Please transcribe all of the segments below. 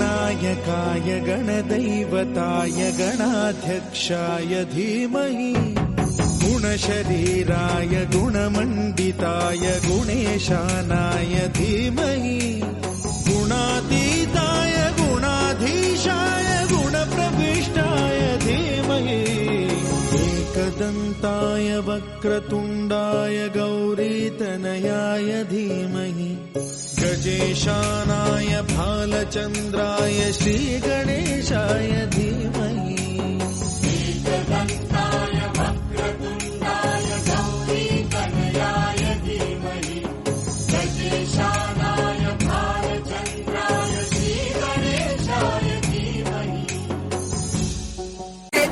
गणनायकाय गणदैवताय गणाध्यक्षाय धीमहि गुणशरीराय गुणमण्डिताय गुणेशानाय धीमहि गुणातीताय गुणाधीशाय गुणप्रविष्टाय धीमहि एकदन्ताय वक्रतुण्डाय गौरीतनयाय धीमहि गजेशानाय भालचन्द्राय श्रीगणेशाय धीमहि एकदन्ताय वक्रतुण्डाय गौरीतनयाय धीमहि गजेशानाय भालचन्द्राय श्रीगणेशाय धीमहि।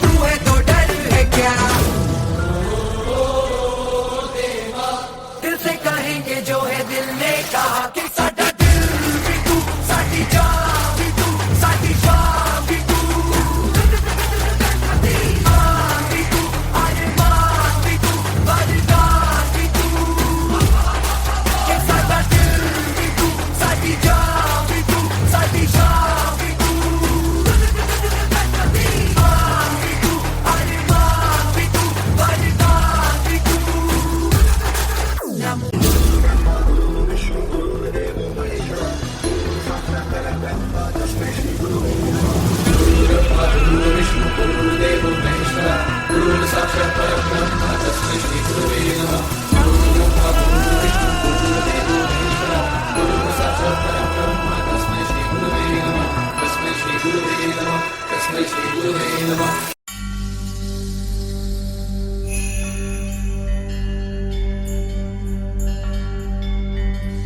तू है तो डर है क्या, दिल से कहेंगे जो है दिल ने कहा कि साडा दिल भी तू, साडी जान भी तू, साडी जान भी तू, ईमान भी तू, अरमान भी तू, वरदान भी तू, कि साडा दिल भी तू, साडी जान भी तू, साडी जान भी तू, ईमान भी तू, अरमान भी तू, वरदान भी तू।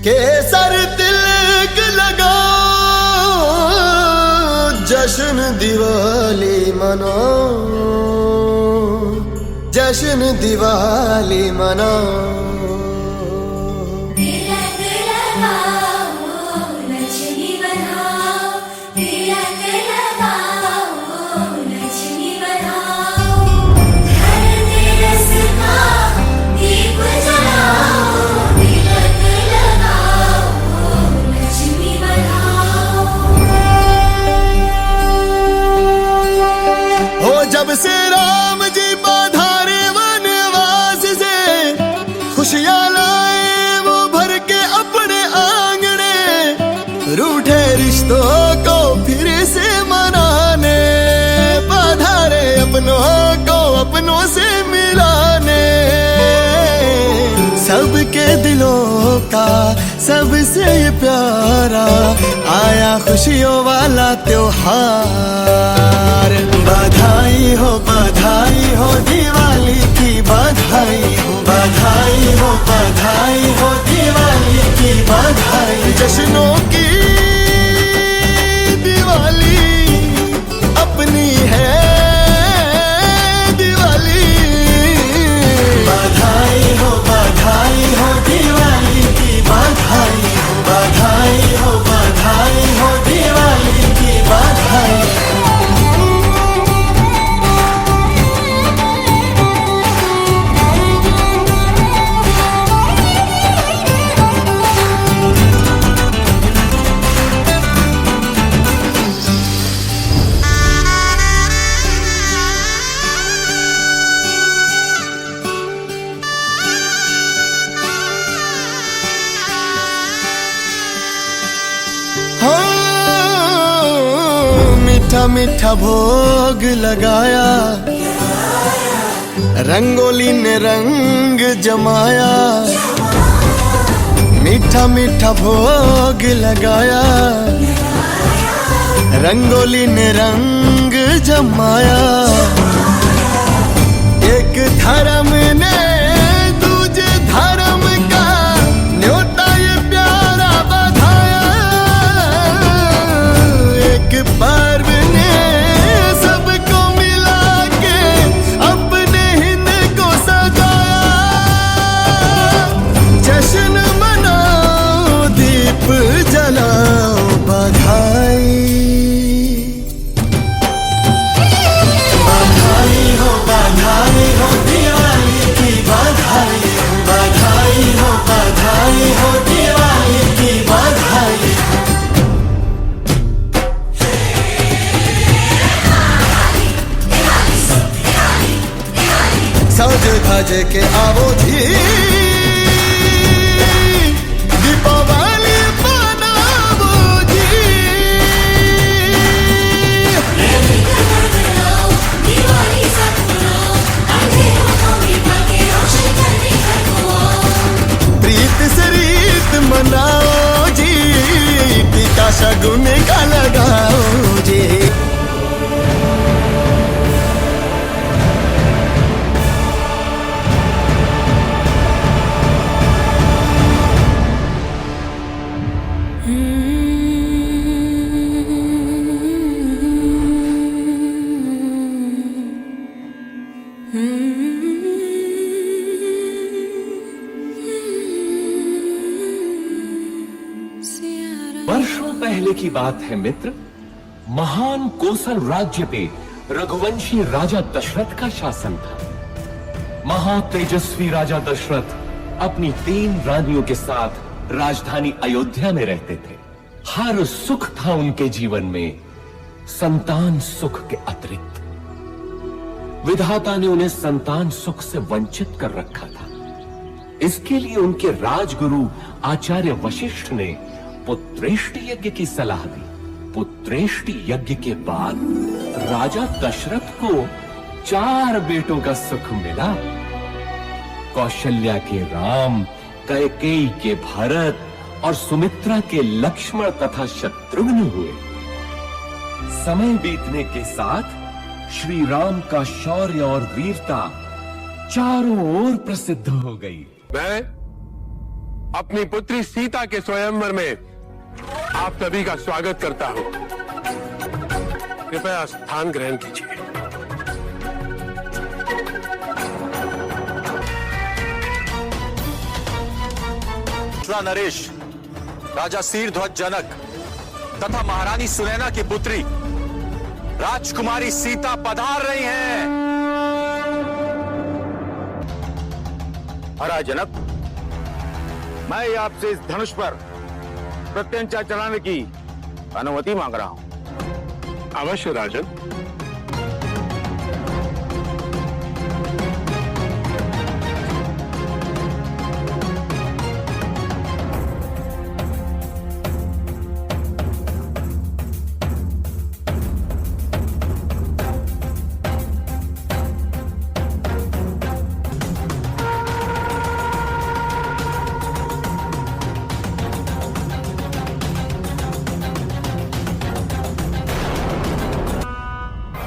केसर तिलक लगाओ, जश्न दिवाली मनाओ, जश्न दिवाली मनाओ। तिलक लगाओ, लक्ष्मी बनाओ, तिलक लगाओ, लक्ष्मी बनाओ, घर में रस का दीप जलाओ, तिलक लगाओ, लक्ष्मी बनाओ। हो जब से राम जी पधारे वनवास से, खुशियां लाए वो भर के अपने आंगने, रूठे रिश्तों को फिर से मनाने, पधारे अपनों को अपनों से मिलाने, सबके दिलों का सबसे ये प्यारा आया खुशियों वाला त्योहार। बधाई हो दिवाली की, बधाई हो दिवाली की बधाई। जश्नों की दिवाली अपनी है दिवाली। बधाई हो दिवाली की, बधाई हो दिवाली की बधाई। मीठा मीठा भोग लगाया, रंगोली ने रंग जमाया। मीठा मीठा भोग लगाया, रंगोली ने रंग जमाया। एक धर्म ने दूजे धर्म का न्योता ये प्यारा बधाया। एक पर्व ने सबको मिला के अपने हिंद को सजाया। जश्न मनाओ, दीप जलाओ, बधाई हो दिवाली बाजे के आवो जी दीपावली मनावो जी दिवाली सब मनाओ, अंधेरों को मिटा के रोशन करने घर को आओ। प्रीत से रीत मनाओ जी टीका शगुन का लगाओ जी वर्षों पहले की बात है मित्र। महान कोसल राज्य पे रघुवंशी राजा दशरथ का शासन था। महातेजस्वी राजा दशरथ अपनी 3 रानियों के साथ राजधानी अयोध्या में रहते थे। हर सुख था उनके जीवन में, संतान सुख के अतिरिक्त। विधाता ने उन्हें संतान सुख से वंचित कर रखा था। इसके लिए उनके राजगुरु आचार्य वशिष्ठ ने पुत्रेष्टि यज्ञ की सलाह दी। पुत्रेष्टि यज्ञ के बाद राजा दशरथ को 4 बेटों का सुख मिला। कौशल्या के राम, कैकेयी के भरत और सुमित्रा के लक्ष्मण तथा शत्रुघ्न हुए। समय बीतने के साथ श्री राम का शौर्य और वीरता चारों ओर प्रसिद्ध हो गई। मैं अपनी पुत्री सीता के स्वयंवर में आप सभी का स्वागत करता हूं। कृपया स्थान ग्रहण कीजिए। नरेश, राजा शीरध्वज जनक तथा महारानी सुनैना की पुत्री राजकुमारी सीता पधार रही हैं। महाराज जनक, मैं आपसे इस धनुष पर प्रत्यंचा चलाने की अनुमति मांग रहा हूं। अवश्य राजन।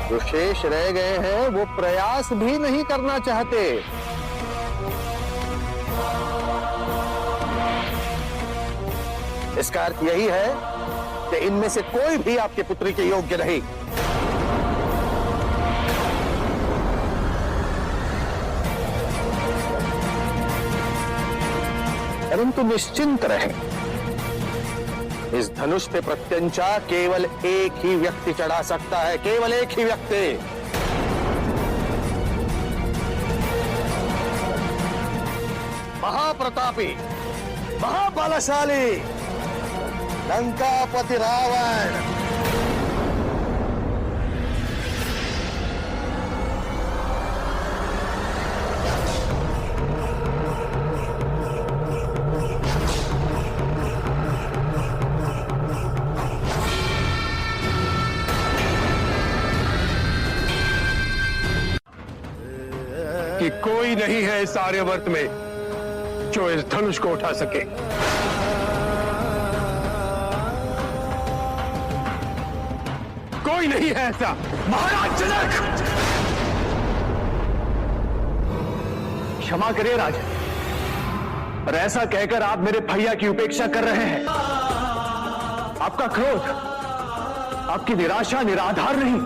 जो शेष रह गए हैं वो प्रयास भी नहीं करना चाहते। इसका अर्थ यही है कि इनमें से कोई भी आपके पुत्री के योग्य नहीं। परंतु निश्चिंत रहें, इस धनुष पे प्रत्यंचा केवल एक ही व्यक्ति चढ़ा सकता है, केवल एक ही व्यक्ति। महाप्रतापी, महाबलशाली लंकापति रावण। कि कोई नहीं है इस आर्यवर्त में जो इस धनुष को उठा सके। कोई नहीं है ऐसा। महाराज जनक, क्षमा करिए राजन, पर ऐसा कहकर आप मेरे भैया की उपेक्षा कर रहे हैं। आपका क्रोध, आपकी निराशा निराधार नहीं।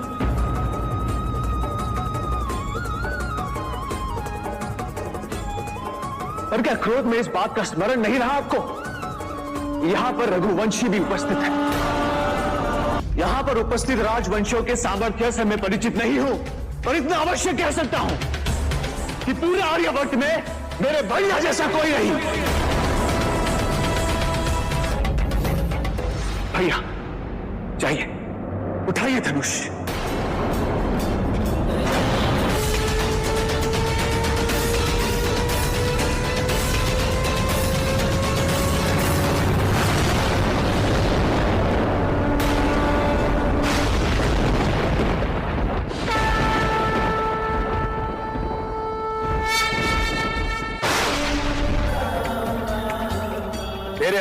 पर क्या क्रोध में इस बात का स्मरण नहीं रहा आपको? यहां पर रघुवंशी भी उपस्थित है। यहां पर उपस्थित राजवंशियों के सामर्थ्य से मैं परिचित नहीं हूं, पर इतना अवश्य कह सकता हूं कि पूरे आर्यवर्त में मेरे भैया जैसा कोई नहीं। भैया जाइए, उठाइए धनुष।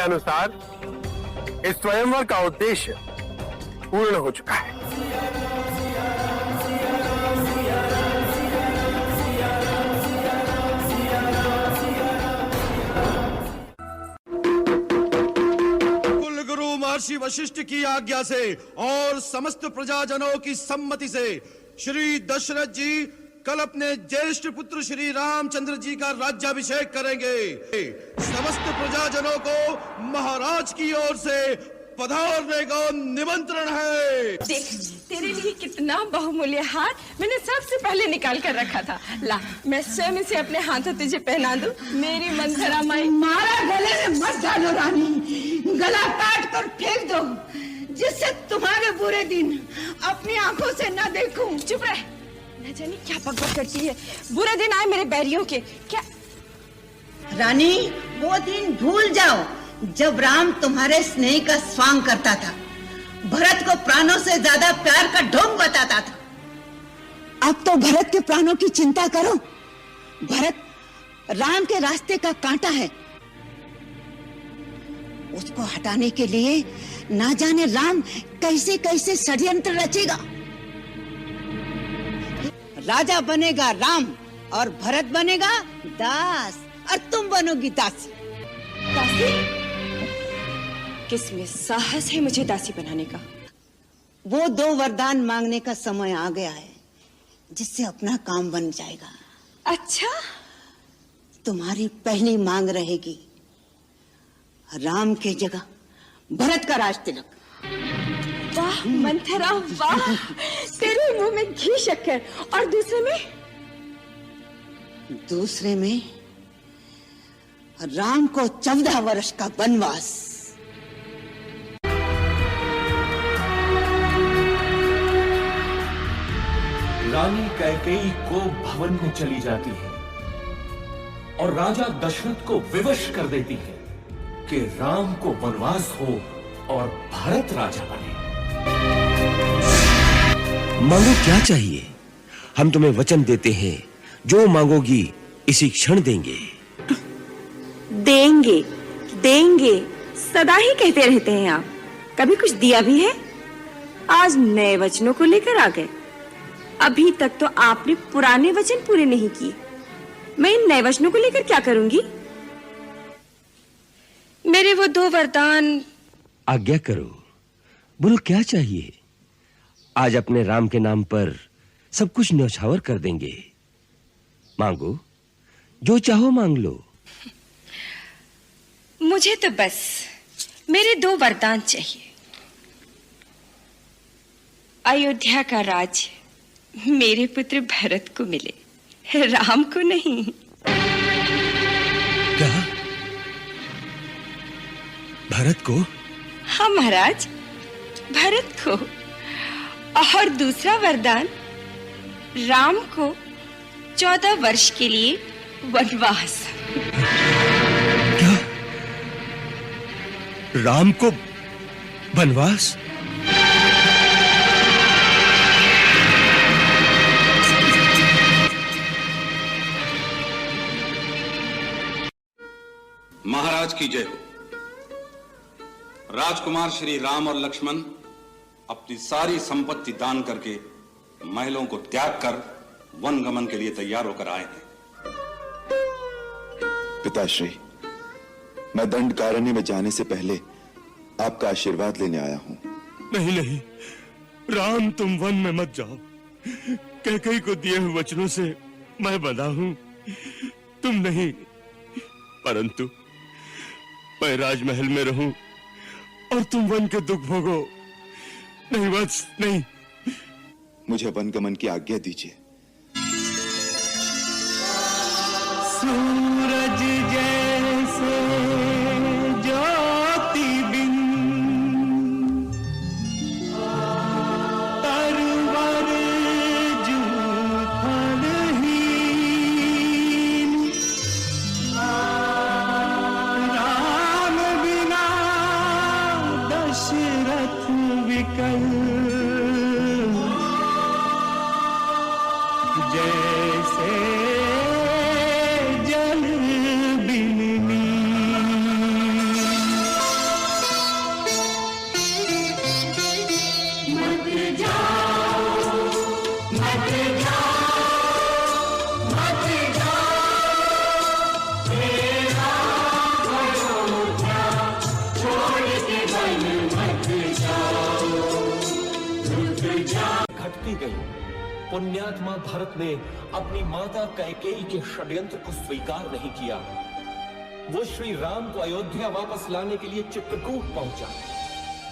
अनुसार इस स्वयंवर का उद्देश्य पूर्ण हो चुका है। कुलगुरु महर्षि वशिष्ठ की आज्ञा से और समस्त प्रजाजनों की सम्मति से श्री दशरथ जी कल अपने ज्येष्ठ पुत्र श्री रामचंद्र जी का राज्याभिषेक करेंगे। समस्त प्रजाजनों को महाराज की ओर से पधारने का निमंत्रण है। देख, तेरे लिए कितना बहुमूल्य हार मैंने सबसे पहले निकाल कर रखा था। ला, मैं स्वयं इसे अपने हाथों तुझे पहना दूं। मेरी मंथरा माई। मारा गले में मत डालो रानी, गला काट कर फेंक दो, जिससे तुम्हारे बुरे दिन अपनी आंखों से न देखूं। चुप रह, न जाने क्या बकबक करती है। बुरे दिन आए मेरे बैरियों के। क्या रानी, वो दिन भूल जाओ जब राम तुम्हारे स्नेह का स्वांग करता था, भरत को प्राणों से ज्यादा प्यार का ढोंग बताता था। अब तो भरत के प्राणों की चिंता करो। भरत राम के रास्ते का कांटा है, उसको हटाने के लिए ना जाने राम कैसे कैसे षड्यंत्र रचेगा। राजा बनेगा राम और भरत बनेगा दास, और तुम बनोगी दासी। दासी? किसमें साहस है मुझे दासी बनाने का? वो 2 वरदान मांगने का समय आ गया है, जिससे अपना काम बन जाएगा। अच्छा? तुम्हारी पहली मांग रहेगी राम के जगह भरत का राज तिलक। वाह मंथरा वाह, तेरे मुंह में घी शक्कर। और दूसरे में राम को 14 वर्ष का वनवास। रानी कैकेयी को भवन में चली जाती है और राजा दशरथ को विवश कर देती है कि राम को वनवास हो और भरत राजा बने। मांगो क्या चाहिए? हम तुम्हें वचन देते हैं, जो मांगोगी इसी क्षण देंगे। देंगे देंगे सदा ही कहते रहते हैं आप, कभी कुछ दिया भी है? आज नए वचनों को लेकर आ गए। अभी तक तो आपने पुराने वचन पूरे नहीं किए, मैं इन नए वचनों को लेकर क्या करूंगी? मेरे वो 2 वरदान। आज्ञा करो, बोलो क्या चाहिए? आज अपने राम के नाम पर सब कुछ न्यौछावर कर देंगे। मांगो, जो चाहो मांग लो। मुझे तो बस मेरे 2 वरदान चाहिए। अयोध्या का राज मेरे पुत्र भरत को मिले, राम को नहीं। क्या? भरत को? हाँ महाराज, भरत को। और दूसरा वरदान, राम को 14 वर्ष के लिए वनवास। क्या? राम को वनवास? महाराज की जय हो। राजकुमार श्री राम और लक्ष्मण अपनी सारी संपत्ति दान करके महलों को त्याग कर वन गमन के लिए तैयार होकर आए हैं। पिताश्री, मैं दंडकारण्य में जाने से पहले आपका आशीर्वाद लेने आया हूं। नहीं नहीं राम, तुम वन में मत जाओ। कैकेयी को दिए हुए वचनों से मैं बंधा हूं, तुम नहीं। परंतु मैं राजमहल में रहूं और तुम वन के दुख भोगो। नहीं वत्स, नहीं। मुझे वनगमन की आज्ञा दीजिए। सूरज जैसे ज्योति बिन तरवर जू फलहीन, राम बिना दशरथ विकल, जैसे जल जाओ, मत जाओ, मत जाओ, तेरा अयोध्या छोड़ के वन मत जाओ, रुक जाओ। घटती गई। पुण्यात्मा भरत ने अपनी माता कैकेयी के षड्यंत्र को स्वीकार नहीं किया। वो श्री राम को अयोध्या वापस लाने के लिए चित्रकूट पहुंचा।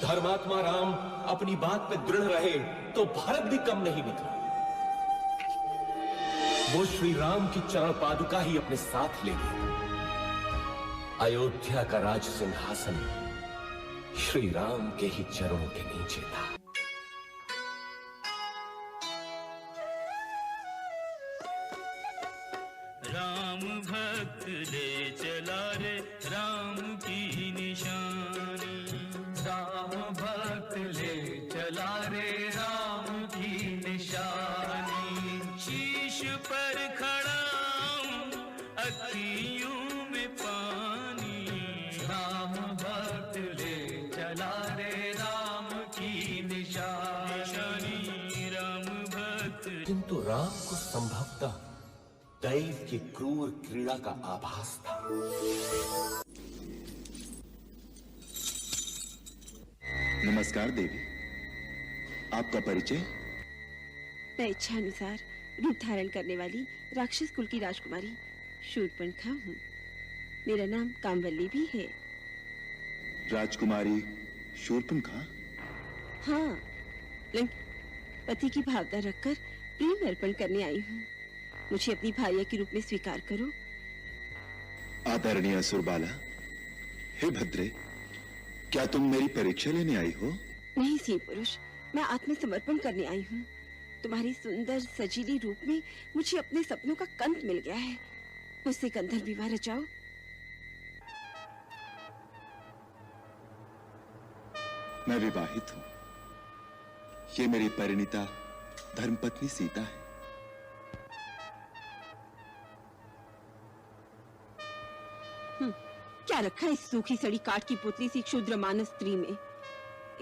धर्मात्मा राम अपनी बात पे दृढ़ रहे तो भरत भी कम नहीं निकला। वो श्री राम की चरण पादुका ही अपने साथ ले गया। अयोध्या का राज सिंहासन श्री राम के ही चरणों के नीचे था। राम भक्त ले चला रे राम की निशानी, राम भक्त ले चला रे राम की निशानी, शीश पर खड़ा हूं अखियों में पानी, राम भक्त ले चला रे राम की निशानी, राम भक्त। किंतु राम को संभवतः दैव की क्रूर क्रीड़ा का आभास था। नमस्कार देवी, आपका परिचय? मैं इच्छा अनुसार रूप धारण करने वाली राक्षस कुल की राजकुमारी शूर्पणखा हूँ। मेरा नाम कामवल्ली भी है। राजकुमारी शूर्पणखा? हाँ, पति की भावना रखकर प्रेम अर्पण करने आई हूँ। मुझे अपनी भार्या के रूप में स्वीकार करो। आदरणीय असुरबाला, हे भद्रे, क्या तुम मेरी परीक्षा लेने आई हो? नहीं सी पुरुष, मैं आत्मसमर्पण करने आई हूँ। तुम्हारी सुंदर सजीली रूप में मुझे अपने सपनों का कंठ मिल गया है। मुझसे गंधर्व विवाह रचाओ। मैं विवाहित हूँ। ये मेरी परिणीता धर्मपत्नी सीता है। क्या रखा है इस सूखी सड़ी काठ की पुतली सी क्षुद्र मानस स्त्री में?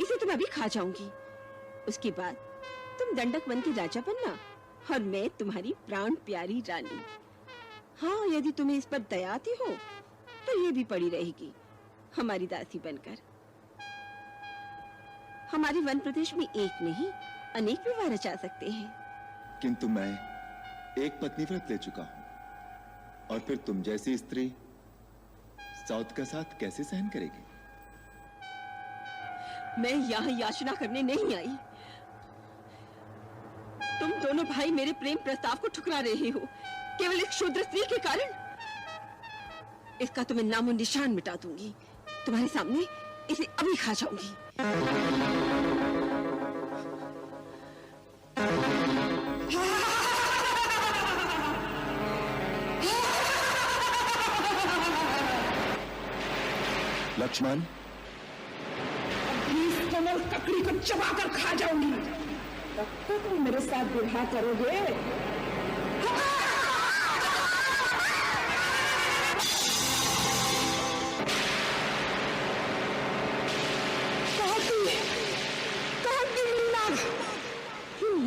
इसे तो मैं अभी खा जाऊंगी। उसके बाद तुम दंडक वन के राजा बनना और मैं तुम्हारी प्राण प्यारी रानी। हाँ, यदि तुम्हें इस पर दया आती हो तो ये भी पड़ी रहेगी हमारी दासी बनकर। हमारे वन प्रदेश में एक नहीं अनेक विवाह रचा सकते हैं। किंतु मैं एक पत्नी व्रत ले चुका हूँ, और फिर तुम जैसी स्त्री साउथ का साथ कैसे सहन करेगी? मैं यहाँ याचना करने नहीं आई। तुम दोनों भाई मेरे प्रेम प्रस्ताव को ठुकरा रहे हो केवल एक क्षुद्र स्त्री के कारण। इसका तो मैं नामो निशान मिटा दूंगी। तुम्हारे सामने इसे अभी खा जाऊंगी। लक्ष्मण, इस कमल ककड़ी को चबाकर खा जाऊंगी। तब तक तुम मेरे साथ विवाह करोगे?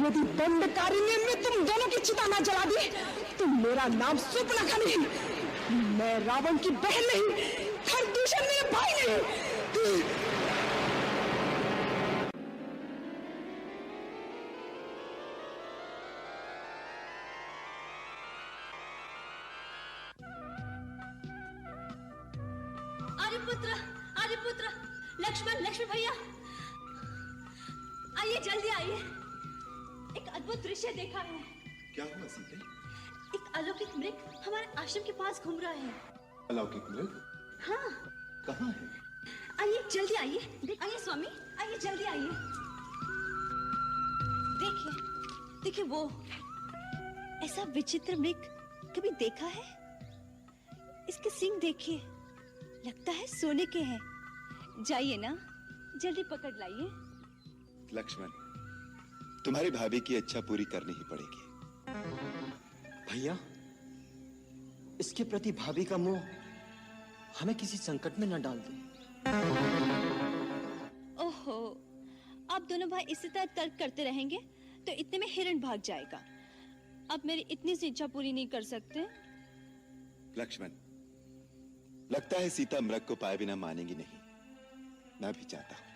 यदि दंडकारिणी में तुम दोनों की चिता न जला दी तो मेरा नाम शूर्पणखा नहीं, मैं रावण की बहन नहीं, खरदूषण मेरे भाई नहीं। आर्यपुत्र, लक्ष्मण भैया, आइए जल्दी आइए। एक अद्भुत दृश्य देखा है। क्या हुआ सीते? एक अलौकिक मृग हमारे आश्रम के पास घूम रहा है। अलौकिक मृग? हाँ। कहाँ है? आइए जल्दी आइए। आइए स्वामी, आइए जल्दी आइए। देखिए, देखिए वो ऐसा विचित्र मृग कभी देखा है? इसके सींग देखिए, लगता है सोने के हैं। जाइए ना, जल्दी पकड़ लाइए। लक्ष्मण, तुम्हारी भाभी की इच्छा पूरी करनी ही पड़ेगी। भैया, इसके प्रति भाभी का मोह हमें किसी संकट में न डाल दे। ओहो, आप आप दोनों भाई इसी तरह तर्क करते रहेंगे तो इतने में हिरण भाग जाएगा। अब मेरी इतनी सी इच्छा पूरी नहीं कर सकते? लक्ष्मण, लगता है सीता मृग को पाए बिना मानेंगी नहीं। मैं भी चाहता हूं।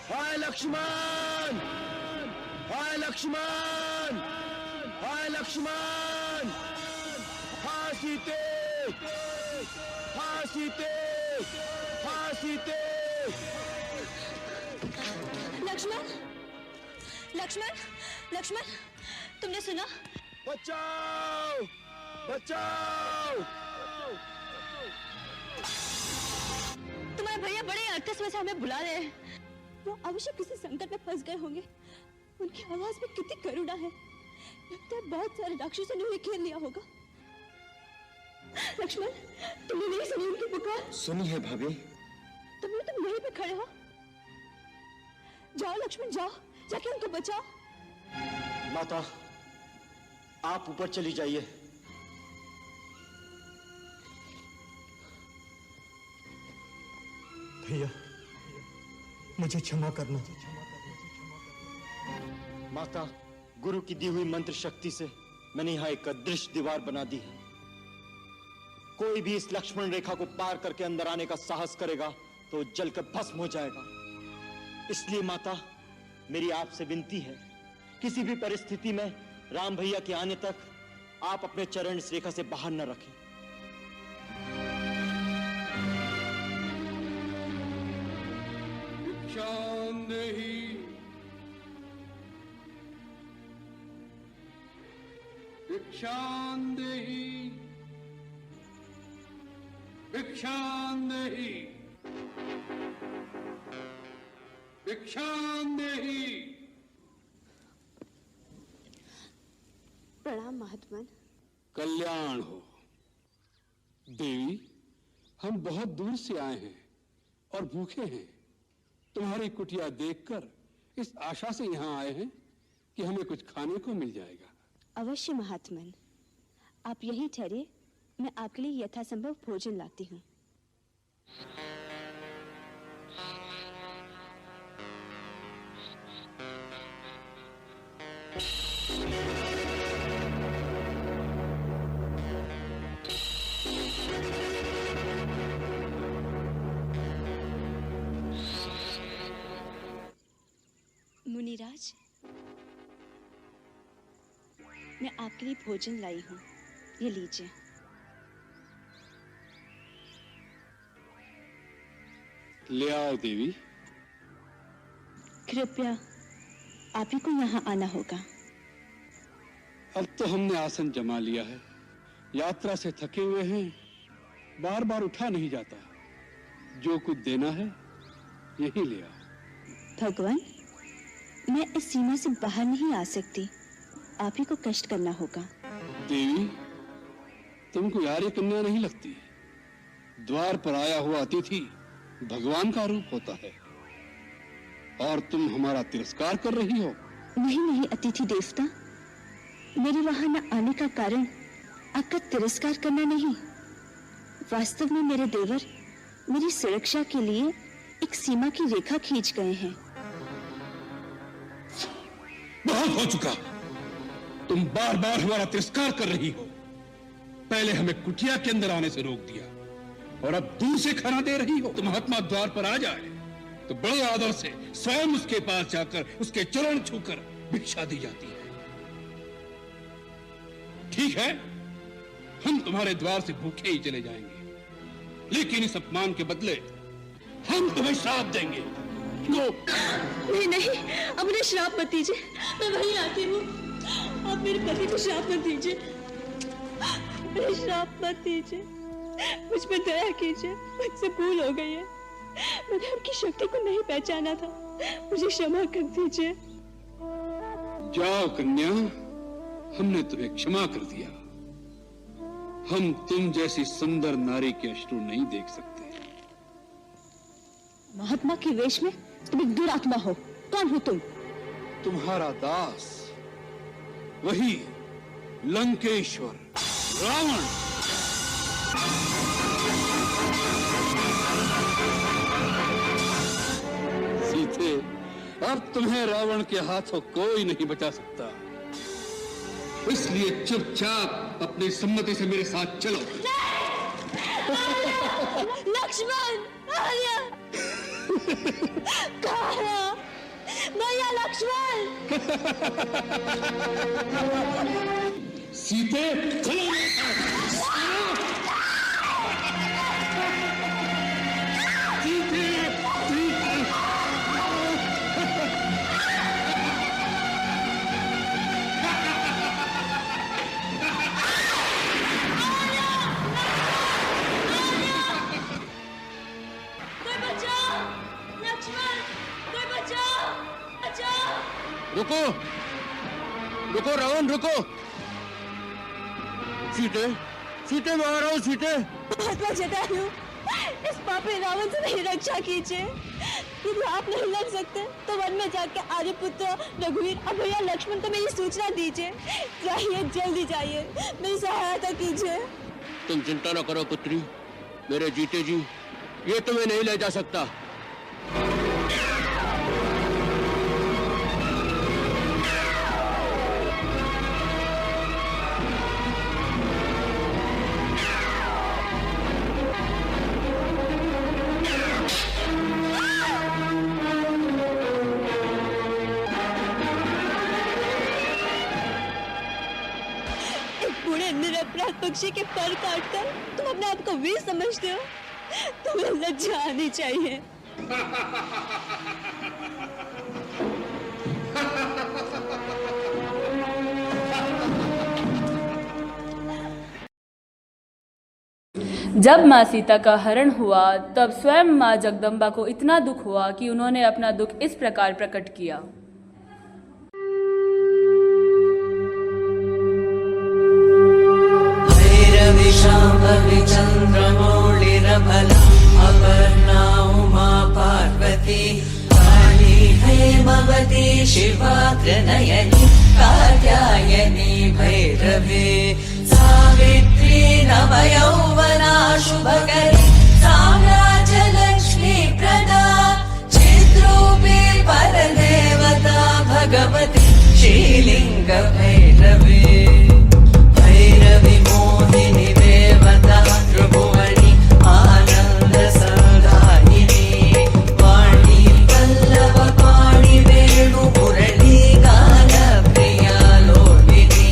हाय लक्ष्मण, हाय लक्ष्मण, हाय लक्ष्मण, हाँ सीते, हाँ सीते, हाँ सीते। लक्ष्मण, लक्ष्मण, लक्ष्मण, तुमने सुना? बचाओ, बचाओ। तुम्हारे भैया बड़े अर्थस से हमें बुला रहे हैं। वो अवश्य किसी संकट में फंस गए होंगे। उनकी आवाज में कितनी करुणा है। लगता है बहुत सारे राक्षसों ने उन्हें घेर लिया होगा। लक्ष्मण, तुमने नहीं सुनी उनकी पुकार? सुनी है भाभी। तुम यहीं पे खड़े हो। जाओ लक्ष्मण, जाओ, जाके उनको बचाओ। माता, आप ऊपर चली जाइए। भैया, मुझे क्षमा करना। माता, गुरु की दी हुई मंत्र शक्ति से मैंने यहाँ एक अदृश्य दीवार बना दी है। कोई भी इस लक्ष्मण रेखा को पार करके अंदर आने का साहस करेगा तो जलकर भस्म हो जाएगा। इसलिए माता, मेरी आपसे विनती है, किसी भी परिस्थिति में राम भैया के आने तक आप अपने चरण इस रेखा से बाहर न रखें। भिक्षांदेहि, भिक्षांदेहि, भिक्षांदेहि। प्रणाम महात्मन। कल्याण हो देवी। हम बहुत दूर से आए हैं और भूखे हैं। तुम्हारी कुटिया देखकर इस आशा से यहाँ आए हैं कि हमें कुछ खाने को मिल जाएगा। अवश्य महात्मन, आप यहीं ठहरिए, मैं आपके लिए यथासंभव भोजन लाती हूँ। मुनिराज, मैं आपके लिए भोजन लाई हूँ, ये लीजिए। ले आओ देवी। कृपया आप ही को यहाँ आना होगा। अब तो हमने आसन जमा लिया है। यात्रा से थके हुए हैं, बार बार उठा नहीं जाता। जो कुछ देना है यही ले आओ। भगवान, मैं इस सीमा से बाहर नहीं आ सकती, आप ही को कष्ट करना होगा। देवी, तुमको यारी कन्या नहीं लगती। द्वार पर आया हुआ अतिथि भगवान का रूप होता है और तुम हमारा तिरस्कार कर रही हो। नहीं नहीं अतिथि देवता, मेरे वहां न आने का कारण आपका तिरस्कार करना नहीं। वास्तव में मेरे देवर मेरी सुरक्षा के लिए एक सीमा की रेखा खींच गए हैं। बहुत हो चुका। तुम बार बार हमारा तिरस्कार कर रही हो। पहले हमें कुटिया के अंदर आने से रोक दिया और अब दूर से खाना दे रही हो। तो महात्मा द्वार पर आ जाए तो बड़े आदर से स्वयं उसके पास जाकर उसके चरण छूकर भिक्षा दी जाती है। ठीक है, हम तुम्हारे द्वार से भूखे ही चले जाएंगे, लेकिन इस अपमान के बदले हम तुम्हें श्राप देंगे। नहीं नहीं, अब मुझे श्राप मत दीजिए, मैं वहीं आती हूँ। आप मेरे पति को श्राप मत दीजिए, मेरे श्राप मत दीजिए, मुझ पर दया कीजिए। मुझसे भूल हो गई है, मैंने आपकी शक्ति को नहीं पहचाना था, मुझे क्षमा कर दीजिए। जाओ कन्या, हमने तुम्हें क्षमा कर दिया। हम तुम जैसी सुंदर नारी के अश्रु नहीं देख सकते। महात्मा के वेश में तुम एक दुरात्मा हो। कौन हो तुम? तुम्हारा दास, वही लंकेश्वर रावण। सीते, अब तुम्हें रावण के हाथों कोई नहीं बचा सकता, इसलिए चुपचाप अपनी सम्मति से मेरे साथ चलो। लक्ष्मण, आर्य, कहाँ भैया लक्ष्मण? सीते, चलो। रुको, रुको रावण, रुको। सीते, सीते, मैं आ रहा हूँ। सीते, महात्मा जटायु, इस पापी रावण से मेरी रक्षा कीजिए। यदि आप नहीं लड़ सकते तो वन में जाके आर्यपुत्र, रघुवीर और भैया लक्ष्मण को मेरी सूचना दीजिए। जाइए, जल्दी जाइए, मेरी सहायता कीजिए। तुम चिंता न करो पुत्री, मेरे जीते जी ये तुम्हें नहीं ले जा सकता। निरपराध पक्षी के पर काटकर तुम अपने आप को वीर समझते हो? तुम्हें लज्जा आनी चाहिए। जब माँ सीता का हरण हुआ तब स्वयं माँ जगदम्बा को इतना दुख हुआ कि उन्होंने अपना दुख इस प्रकार प्रकट किया। शाम्भवी चन्द्रमौळिरफला अपर्णा उमा पार्वती काली हेमवती शिवा त्रिनयनी कात्यायनी भैरवी सावित्री नवयौवना शुभकरी साम्राज्यलक्ष्मी प्रदा चिद्रूपी परदेवता भगवती श्रीलिंग भैरवी भैरवी मोहिनी देवता त्रिभुवनी आनंद संधायिनी वाणी पल्लव पाणि वेणु मुरली गान प्रिया लोलिनी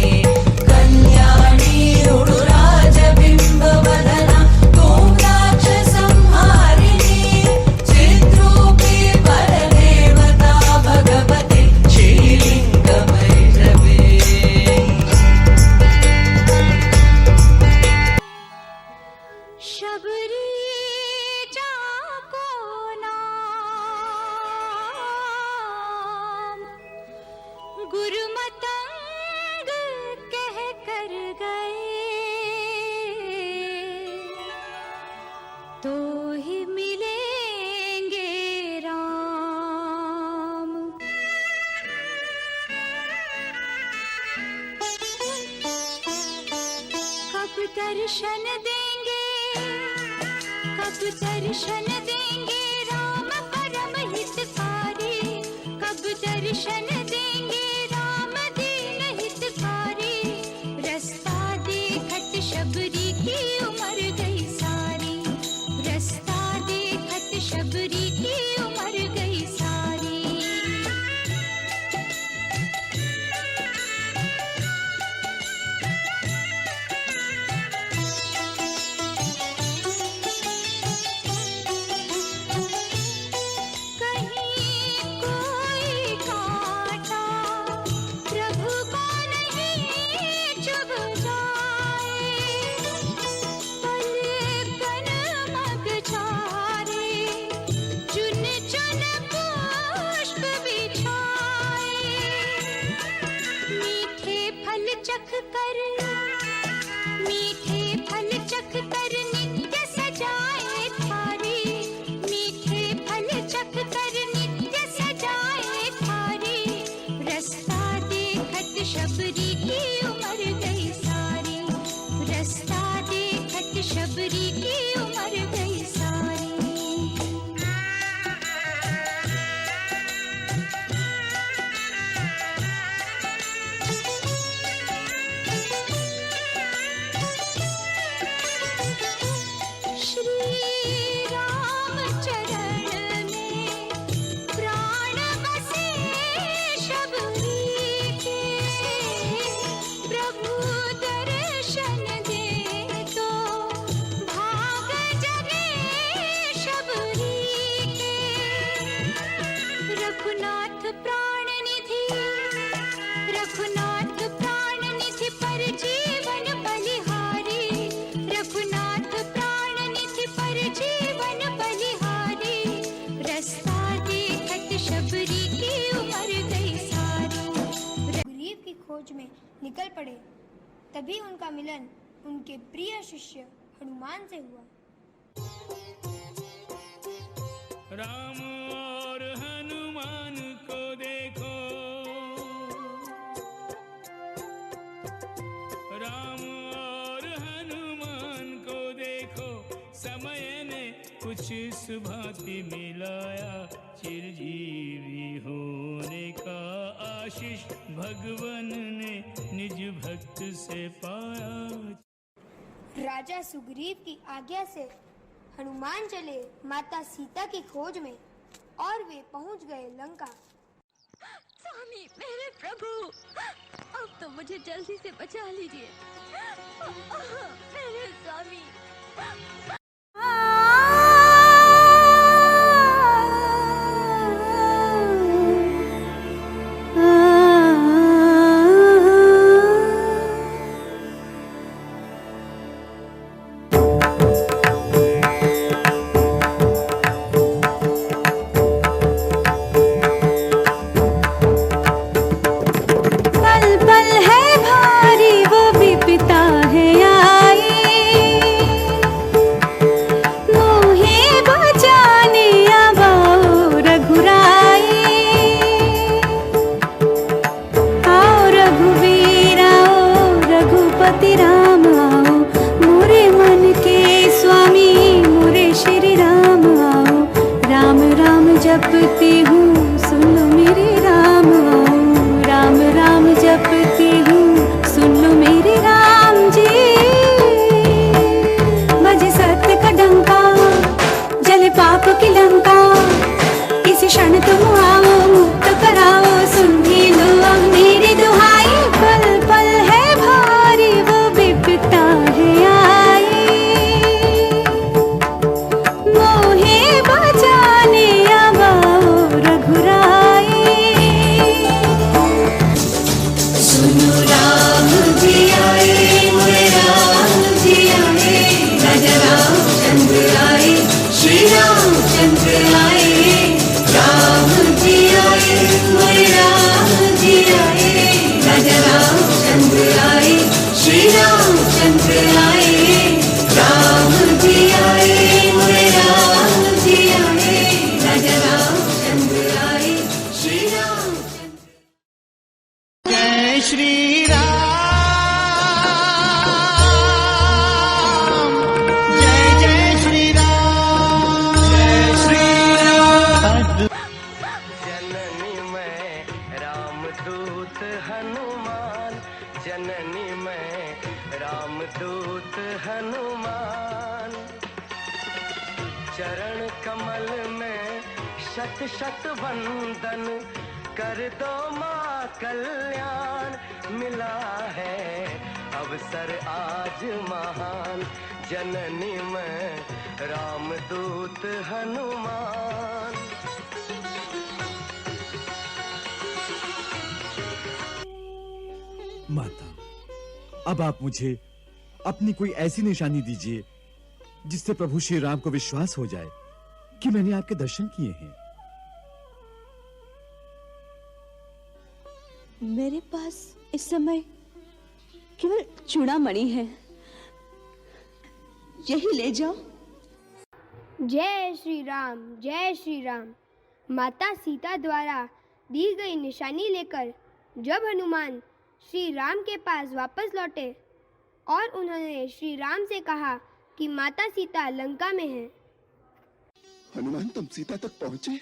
कल्याणी उडुराज बिंब वदना तोम्राक्ष संहारिणी चिद्रूपी परदेवता भगवती श्रीलिंग भैरवी शबरी जाको नाम गुरुमतंग कह कर गए तो ही मिलेंगे राम। कब दर्शन देंगे, कब दर्शन देंगे राम परम हितकारी, कब दर्शन देंगे राम दीन हितकारी। रास्ता देखत शबरी की उमर गई सारी, रास्ता देखत शबरी की उमर गई सारी। कहीं कोई कांटा निकल पड़े। तभी उनका मिलन उनके प्रिय शिष्य हनुमान से हुआ। राम और हनुमान को देखो, राम और हनुमान को देखो, समय ने कुछ इस भांति मिलाया, चिरजीवी होने का आशीष भगवान ने निज भक्त से पाया। राजा सुग्रीव की आज्ञा से हनुमान चले माता सीता की खोज में और वे पहुंच गए लंका। स्वामी मेरे प्रभु, अब तो मुझे जल्दी से बचा लीजिए मेरे स्वामी। जपती हूँ सुन लो मेरे राम, राम राम जपती हूँ सुन लो मेरे राम जी। बजे सत्य का डंका, जले पाप की लंका, किसी क्षण तुम आओ मुक्त कराओ, सुन ही लो अब मेरी दुहाई। पल पल है भारी वो विपदा है आई, मोहे बचाने सुनो राम जी आए, मोरे राम जी आए, राजा रामचंद्र आए, श्री रामचंद्र आए। राम जी आए, मोरे राम जी आए, राजा रामचंद्र आए, श्री रामचंद्र आए। राम जी आए, मोरे राम जी आए, राजा रामचंद्र आए, श्री रामचंद्र। जय श्री राम, जय जय श्री राम, जय श्री राम। जननी में रामदूत हनुमान, जननी में रामदूत हनुमान। चरण कमल में शत शत वंदन, कर दो माँ कल्याण। मिला है अवसर आज महान, जननी में रामदूत हनुमान। माता, अब आप मुझे अपनी कोई ऐसी निशानी दीजिए जिससे प्रभु श्री राम को विश्वास हो जाए कि मैंने आपके दर्शन किए हैं। मेरे पास इस समय केवल चूड़ामणि है, यही ले जाओ। जय श्री राम, जय श्री राम। माता सीता द्वारा दी गई निशानी लेकर जब हनुमान श्री राम के पास वापस लौटे और उन्होंने श्री राम से कहा कि माता सीता लंका में हैं। हनुमान, तुम सीता तक पहुंचे?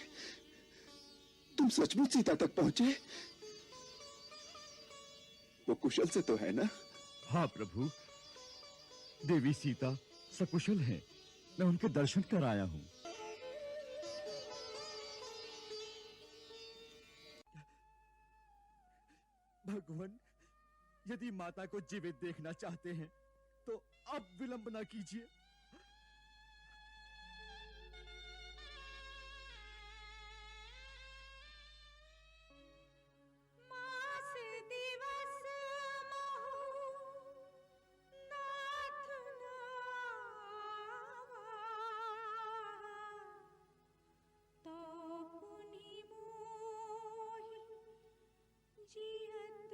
तुम सचमुच सीता तक पहुंचे? वो कुशल से तो है ना? हाँ प्रभु, देवी सीता सकुशल हैं। मैं उनके दर्शन कर आया हूँ। भगवान, यदि माता को जीवित देखना चाहते हैं तो अब विलंब ना कीजिए। जियत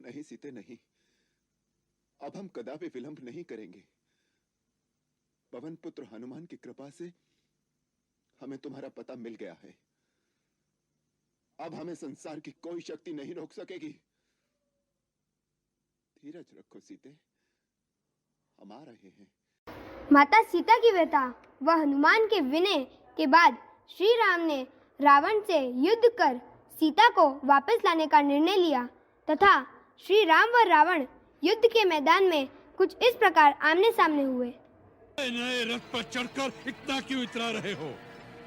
नहीं सीते नहीं, अब हम कदापि विलंब नहीं करेंगे। पवन पुत्र हनुमान की कृपा से हमें तुम्हारा पता मिल गया है। अब हमें संसार की कोई शक्ति नहीं रोक सकेगी। धीरज रखो सीते, हम आ रहे हैं। माता सीता की व्यथा व हनुमान के विनय के बाद श्री राम ने रावण से युद्ध कर सीता को वापस लाने का निर्णय लिया तथा श्री राम व रावण युद्ध के मैदान में कुछ इस प्रकार आमने सामने हुए। नए रथ पर चढ़कर इतना क्यों इतरा रहे हो?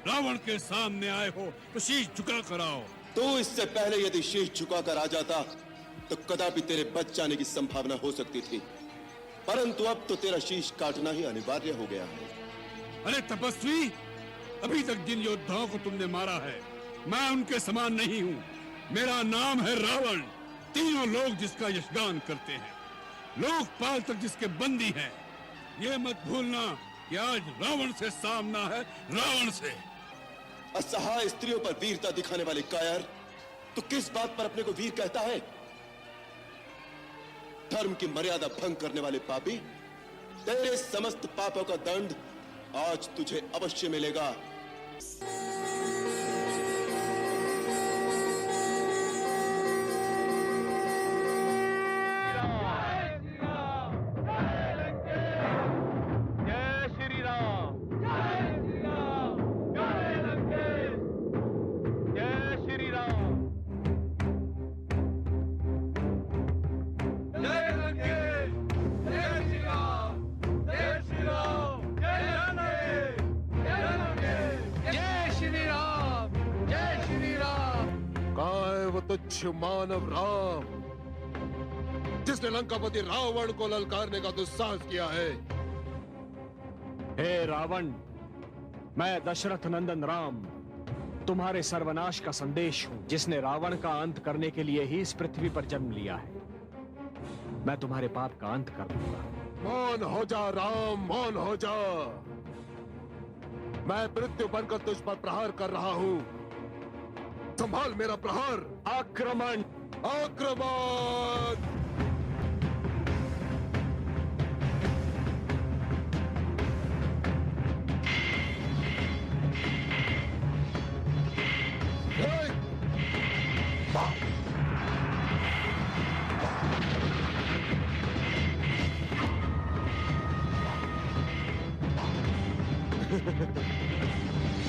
रावण के सामने आए हो तो शीश झुका कर आओ। तो इससे पहले यदि शीश झुका कर आ जाता तो कदापि तेरे बच जाने की संभावना हो सकती थी, परंतु अब तो तेरा शीश काटना ही अनिवार्य हो गया है। अरे तपस्वी, अभी तक जिन योद्धाओं को तुमने मारा है मैं उनके समान नहीं हूँ। मेरा नाम है रावण, तीनों लोग जिसका यशगान करते हैं, लोकपाल तक जिसके बंदी हैं। ये मत भूलना कि आज रावण से सामना है, रावण से। असहाय स्त्रियों पर वीरता दिखाने वाले कायर, तो किस बात पर अपने को वीर कहता है? धर्म की मर्यादा भंग करने वाले पापी, तेरे समस्त पापों का दंड आज तुझे अवश्य मिलेगा। तुच्छ मानव राम, जिसने लंकापति रावण को ललकारने का दुस्साहस किया है। हे रावण, मैं दशरथ नंदन राम तुम्हारे सर्वनाश का संदेश हूं, जिसने रावण का अंत करने के लिए ही इस पृथ्वी पर जन्म लिया है। मैं तुम्हारे पाप का अंत कर दूंगा। मौन हो जा राम, मौन हो जा। मैं मृत्यु बनकर तुझ पर प्रहार कर रहा हूं, संभाल मेरा प्रहार। आक्रमण, आक्रमण।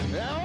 Yeah.